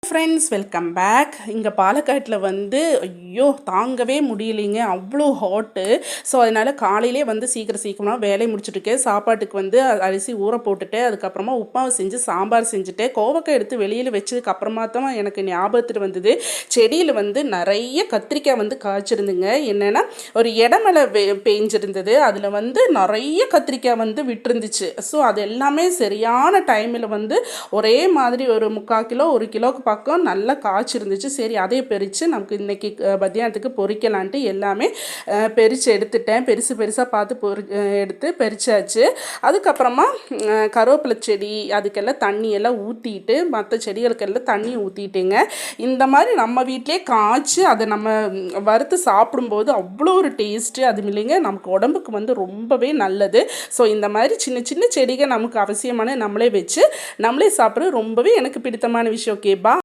Friends welcome back. இங்கே பாலக்காட்டில் வந்து ஐயோ தாங்கவே முடியலைங்க, அவ்வளோ ஹாட்டு. ஸோ அதனால் காலையிலே வந்து சீக்கிரமாக வேலையை முடிச்சுட்டுருக்கேன். சாப்பாட்டுக்கு வந்து அரிசி ஊற போட்டுட்டு அதுக்கப்புறமா உப்புமாவை செஞ்சு சாம்பார் செஞ்சுட்டு கோவக்காய் எடுத்து வெளியில் வச்சதுக்கு அப்புறமா தான் எனக்கு ஞாபகத்துக்கு வந்தது, செடியில் வந்து நிறைய கத்திரிக்காய் வந்து காய்ச்சிருந்துங்க. என்னென்னா ஒரு இடமலை பெஞ்சிருந்தது, அதில் வந்து நிறைய கத்திரிக்காய் வந்து விட்டுருந்துச்சு. ஸோ அது எல்லாமே சரியான டைமில் வந்து ஒரே மாதிரி ஒரு 3/4 கிலோ 1 கிலோக்கு பக்கம் நல்லா காய்ச்சிருந்துச்சு. சரி அதே பறித்து நமக்கு இன்றைக்கி மத்தியானத்துக்கு பொரிக்கலான்ட்டு எல்லாமே பறித்து எடுத்துட்டேன். பெருசாக பார்த்து எடுத்து பறிச்சாச்சு. அதுக்கப்புறமா கருவேப்பிலை செடி அதுக்கெல்லாம் தண்ணியெல்லாம் ஊற்றிட்டு மற்ற செடிகளுக்கெல்லாம் தண்ணி ஊற்றிட்டேங்க. இந்த மாதிரி நம்ம வீட்டிலே காய்ச்சி அதை நம்ம வறுத்து சாப்பிடும்போது அவ்வளோ ஒரு டேஸ்ட்டு. அது இல்லைங்க, நமக்கு உடம்புக்கு வந்து ரொம்பவே நல்லது. ஸோ இந்த மாதிரி சின்ன சின்ன செடிகள் நமக்கு அவசியமான நம்மளே வச்சு நம்மளே சாப்பிட்றது ரொம்பவே எனக்கு பிடித்தமான விஷயம். ஓகேபா.